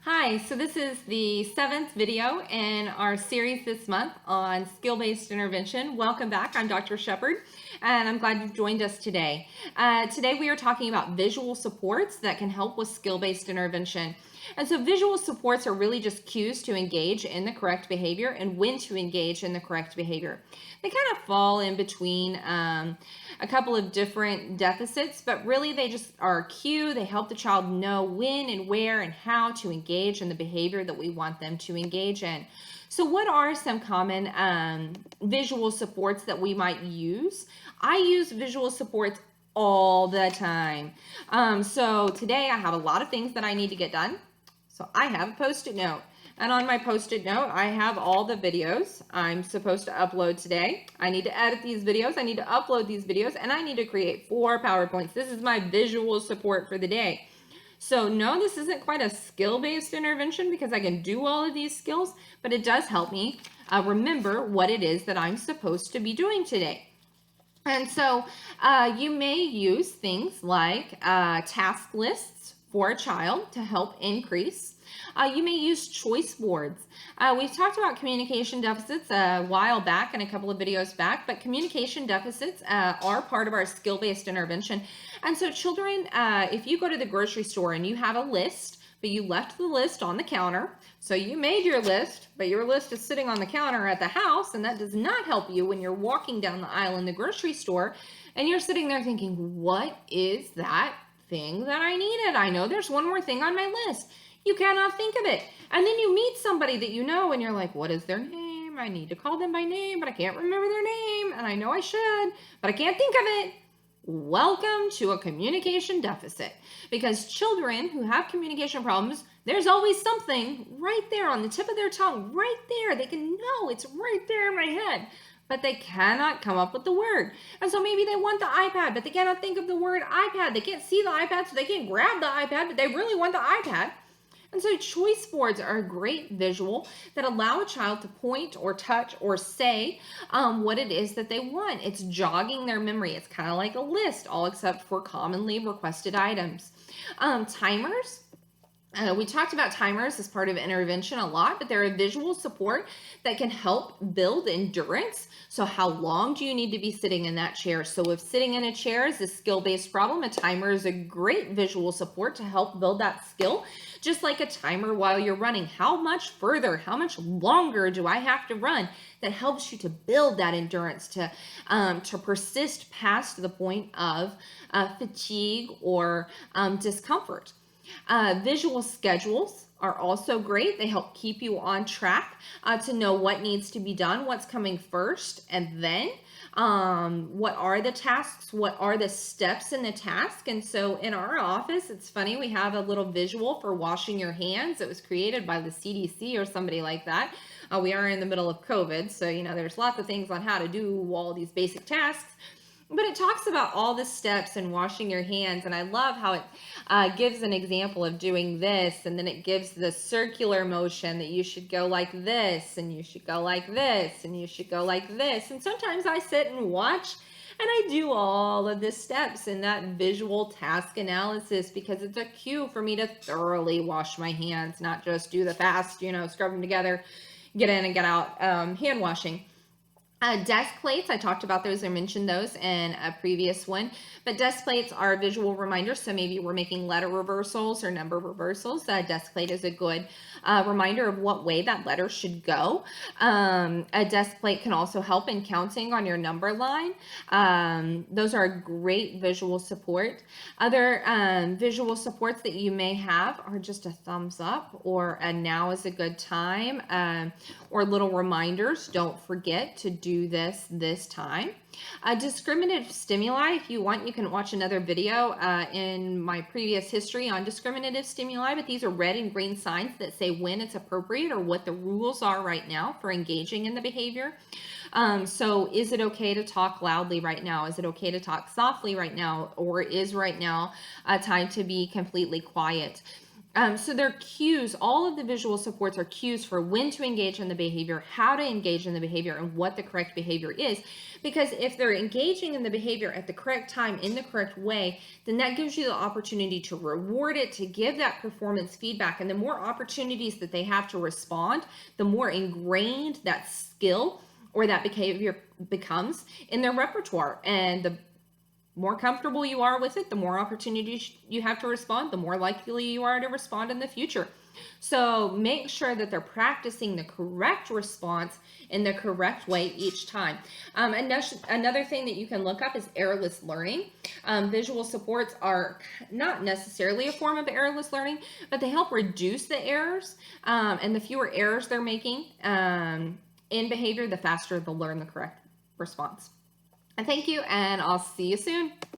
Hi, so this is the 7th video in our series this month on skill-based intervention. Welcome back. I'm Dr. Shepard, and I'm glad you've joined us today. Today we are talking about visual supports that can help with skill-based intervention. And so visual supports are really just cues to engage in the correct behavior and when to engage in the correct behavior. They kind of fall in between a couple of different deficits, but really they just are a cue. They help the child know when and where and how to engage in the behavior that we want them to engage in. So what are some common visual supports that we might use? I use visual supports all the time. So today I have a lot of things that I need to get done. So I have a Post-it note, and on my Post-it note, I have all the videos I'm supposed to upload today. I need to edit these videos, I need to upload these videos, and I need to create 4 PowerPoints. This is my visual support for the day. So no, this isn't quite a skill-based intervention because I can do all of these skills, but it does help me remember what it is that I'm supposed to be doing today. And so you may use things like task lists for a child to help increase. You may use choice boards. We've talked about communication deficits a while back and a couple of videos back, but communication deficits are part of our skill-based intervention. And so children, if you go to the grocery store and you have a list, but you left the list on the counter, so you made your list, but your list is sitting on the counter at the house, and that does not help you when you're walking down the aisle in the grocery store, and you're sitting there thinking, what is that thing that I needed? I know there's one more thing on my list. You cannot think of it. And then you meet somebody that you know and you're like, what is their name? I need to call them by name, but I can't remember their name. And I know I should, but I can't think of it. Welcome to a communication deficit, because children who have communication problems, there's always something right there on the tip of their tongue, right there. They can know it's right there in my head, but they cannot come up with the word. And so maybe they want the iPad, but they cannot think of the word iPad. They can't see the iPad, so they can't grab the iPad, but they really want the iPad. And so choice boards are a great visual that allow a child to point or touch or say what it is that they want. It's jogging their memory. It's kind of like a list, all except for commonly requested items. Timers. We talked about timers as part of intervention a lot, but they're a visual support that can help build endurance. So how long do you need to be sitting in that chair? So if sitting in a chair is a skill-based problem, a timer is a great visual support to help build that skill. Just like a timer while you're running, how much further, how much longer do I have to run? That helps you to build that endurance, to persist past the point of fatigue or discomfort. Visual schedules are also great. They help keep you on track to know what needs to be done, what's coming first, and then what are the tasks, what are the steps in the task. And so in our office, it's funny, we have a little visual for washing your hands. It was created by the CDC or somebody like that. We are in the middle of COVID, so there's lots of things on how to do all these basic tasks. But it talks about all the steps in washing your hands, and I love how it gives an example of doing this, and then it gives the circular motion that you should go like this, and you should go like this, and you should go like this. And sometimes I sit and watch, and I do all of the steps in that visual task analysis because it's a cue for me to thoroughly wash my hands, not just do the fast, scrub them together, get in and get out hand washing. Desk plates, I talked about those, I mentioned those in a previous one, but desk plates are a visual reminder. So maybe we're making letter reversals or number reversals. A desk plate is a good reminder of what way that letter should go. A desk plate can also help in counting on your number line. Those are a great visual support. Other visual supports that you may have are just a thumbs up or a now is a good time, or little reminders, don't forget to do this time. Discriminative stimuli, if you want, you can watch another video in my previous history on discriminative stimuli, but these are red and green signs that say when it's appropriate or what the rules are right now for engaging in the behavior. So is it okay to talk loudly right now? Is it okay to talk softly right now? Or is right now a time to be completely quiet? So they're cues. All of the visual supports are cues for when to engage in the behavior, how to engage in the behavior, and what the correct behavior is. Because if they're engaging in the behavior at the correct time, in the correct way, then that gives you the opportunity to reward it, to give that performance feedback. And the more opportunities that they have to respond, the more ingrained that skill or that behavior becomes in their repertoire. And the more comfortable you are with it, the more opportunities you have to respond, the more likely you are to respond in the future. So make sure that they're practicing the correct response in the correct way each time. Another thing that you can look up is errorless learning. Visual supports are not necessarily a form of errorless learning, but they help reduce the errors, and the fewer errors they're making in behavior, the faster they'll learn the correct response. And thank you, and I'll see you soon.